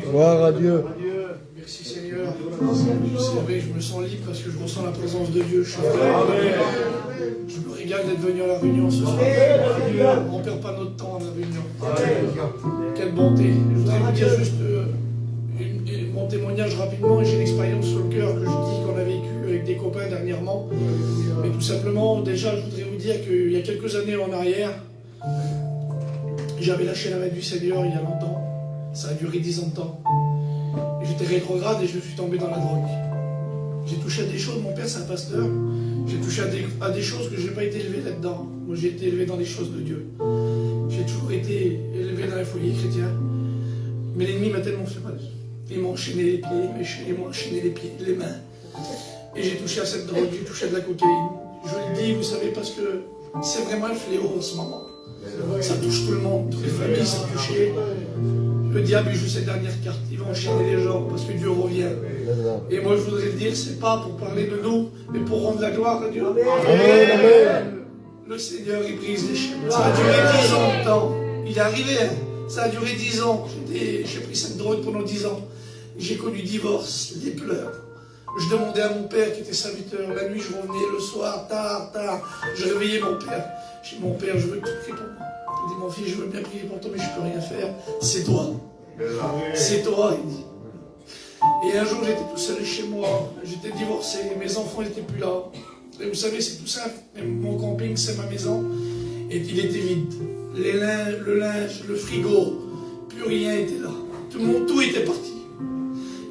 Gloire à Dieu. Merci Seigneur. C'est vrai, je me sens libre parce que je ressens la présence de Dieu. Je me régale d'être venu à la réunion ce soir. On ne perd pas notre temps à la réunion. Quelle bonté. Je voudrais vous dire juste mon témoignage rapidement. J'ai une expérience sur le cœur que je dis qu'on a vécu avec des copains dernièrement. Mais tout simplement, déjà, je voudrais vous dire qu'il y a quelques années en arrière, j'avais lâché la main du Seigneur il y a longtemps. Ça a duré 10 ans de temps. J'étais rétrograde et je suis tombé dans la drogue. J'ai touché à des choses, mon père c'est un pasteur, j'ai touché à des choses que je n'ai pas été élevé là-dedans. Moi j'ai été élevé dans les choses de Dieu. J'ai toujours été élevé dans un foyer chrétien. Mais l'ennemi m'a tellement fait mal. Il m'a enchaîné les pieds, il m'a enchaîné les pieds, les mains. Et j'ai touché à cette drogue, j'ai touché à de la cocaïne. Je le dis, vous savez, parce que c'est vraiment un fléau en ce moment. Ça touche tout le monde, toutes les familles sont touchées. Le diable joue ses dernières cartes, il va enchaîner les gens parce que Dieu revient. Et moi je voudrais le dire, c'est pas pour parler de nous, mais pour rendre la gloire à Dieu. Le Seigneur il brise les chaînes. Ça a duré 10 ans de temps. Il est arrivé, hein. Ça a duré 10 ans. J'ai pris cette drogue pendant 10 ans. J'ai connu divorce, des pleurs. Je demandais à mon père qui était serviteur. La nuit je revenais, le soir, tard. Je réveillais mon père. Je dis mon père, je veux que tu pries pour moi. Il dit, mon fils, je veux bien prier pour toi, mais je ne peux rien faire. C'est toi. C'est toi, il dit. Et un jour, j'étais tout seul chez moi. J'étais divorcé. Mes enfants n'étaient plus là. Et vous savez, c'est tout simple. Mon camping, c'est ma maison. Et il était vide. Le linge, le frigo, plus rien était là. Tout était parti.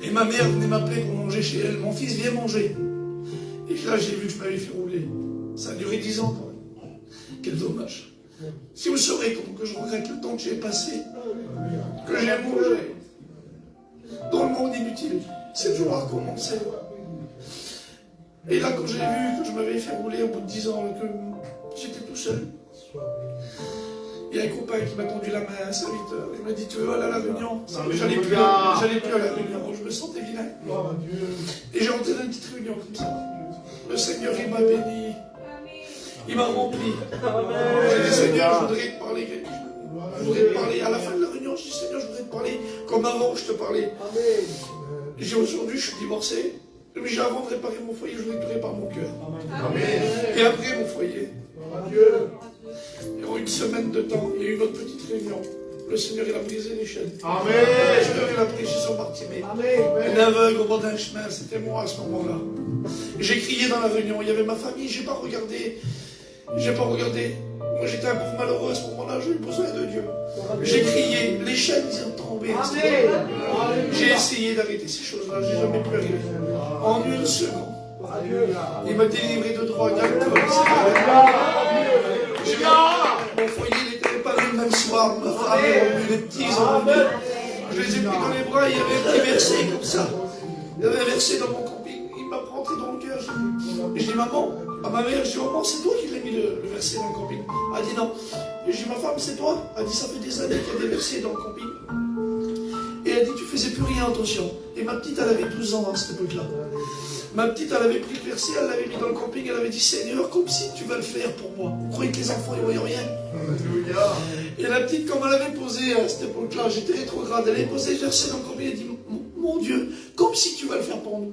Et ma mère venait m'appeler pour manger chez elle. Mon fils, viens manger. Et là, j'ai vu que je m'avais fait rouler. Ça a duré 10 ans quand même. Quel dommage. Si vous saurez que je regrette le temps que j'ai passé, que j'ai mangé, dans le monde inutile, c'est toujours à recommencer. Et là, quand j'ai vu que je m'avais fait rouler au bout de 10 ans, que j'étais tout seul, il y a un copain qui m'a tendu la main, un serviteur. Il m'a dit, tu veux aller à la réunion? J'allais plus à la réunion, je me sentais vilain. Et j'ai rentré dans une petite réunion comme ça. Le Seigneur, il m'a béni. Il m'a rempli. J'ai dit, Seigneur, je voudrais te parler quelque chose. Je voudrais te parler. À la fin de la réunion, je dis, Seigneur, je voudrais te parler comme avant je te parlais. J'ai aujourd'hui, je suis divorcé. Mais avant de réparer mon foyer, je voudrais te réparer mon cœur. Et après mon foyer. Et en une semaine de temps, il y a eu une autre petite réunion. Le Seigneur, il a brisé les chaînes. Le Seigneur, il a prêché son Bartimée. Un aveugle au bord d'un chemin, c'était moi à ce moment-là. J'ai crié dans la réunion, il y avait ma famille, j'ai pas regardé. Moi, j'étais un pauvre malheureux à ce moment-là, j'ai eu besoin de Dieu. J'ai crié, les chaînes, ils ont tombé. J'ai essayé d'arrêter ces choses-là, j'ai jamais pu arriver. En une seconde. Il m'a délivré de drogue, d'alcool. Mon foyer n'était pas le même soir, ma femme est revenue, les petits sont revenus. Je les ai pris dans les bras, il y avait un petit verset comme ça. Il y avait un verset dans mon camping, il m'a rentré dans le cœur. Je dis, maman, à ma mère, je dis, maman, c'est toi qui l'as mis le verset dans le camping. Elle dit non. Et je dis, ma femme, c'est toi? Elle dit, ça fait des années qu'il y a des versets dans le camping. Et elle dit, tu faisais plus rien, attention. Et ma petite, elle avait 12 ans à cette époque-là. Ma petite, elle avait pris le verset, elle l'avait mis dans le camping, elle avait dit, Seigneur, comme si tu vas le faire pour moi. Vous croyez que les enfants, ils ne voyaient rien? Et la petite, comme elle avait posé à cette époque-là, j'étais rétrograde, elle avait posé le verset dans le camping, elle dit, mon Dieu, comme si tu vas le faire pour nous.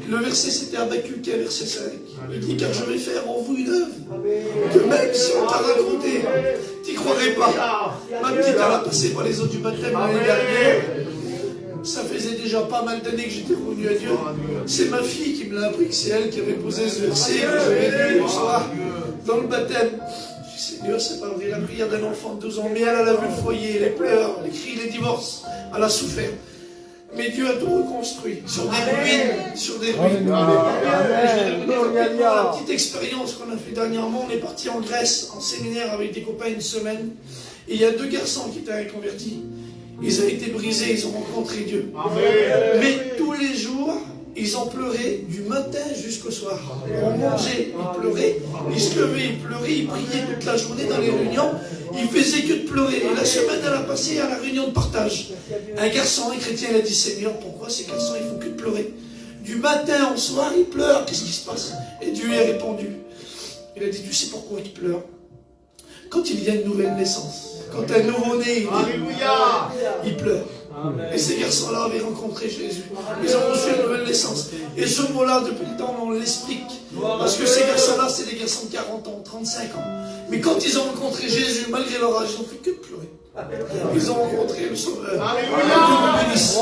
Le verset, c'était Habakkuk, verset 5. Il dit, car je vais faire en vous une œuvre, que même si on t'a raconté, tu n'y croirais pas. Ma petite, elle a passé par les eaux du baptême l'année dernière. Ça faisait déjà pas mal d'années que j'étais revenu à Dieu. C'est ma fille qui me l'a appris, que c'est elle qui avait posé ce verset que j'avais lu le soir dans le baptême. Je dis, Seigneur, c'est pas vrai, la prière d'un enfant de 12 ans, mais elle a vu le foyer, les pleurs, les cris, les divorces. Elle a souffert. Mais Dieu a tout reconstruit, sur des ruines, sur des ruines. La petite expérience qu'on a fait dernièrement, on est parti en Grèce, en séminaire avec des copains une semaine. Et il y a 2 garçons qui étaient convertis. Ils ont été brisés, ils ont rencontré Dieu. Mais tous les jours, ils ont pleuré du matin jusqu'au soir. On mangeait, ils pleuraient, ils se levaient, ils pleuraient, ils priaient toute la journée dans les réunions. Ils faisaient que de pleurer. Et la semaine, elle a passé à la réunion de partage. Un garçon, un chrétien, il a dit, Seigneur, pourquoi ces garçons, ils font que de pleurer? Du matin au soir, ils pleurent. Qu'est-ce qui se passe? Et Dieu lui a répondu. Il a dit, tu sais pourquoi ils pleurent? Quand il y a une nouvelle naissance, Quand un nouveau-né, Alléluia. il pleure. Et ces garçons-là avaient rencontré Jésus. Ils ont reçu une nouvelle naissance. Et ce mot-là, depuis le temps, on l'explique. Parce que ces garçons-là, c'est des garçons de 40 ans, 35 ans. Mais quand ils ont rencontré Jésus, malgré leur âge, ils n'ont fait que pleurer. Ils ont rencontré le Sauveur. Alléluia. Dieu vous bénisse.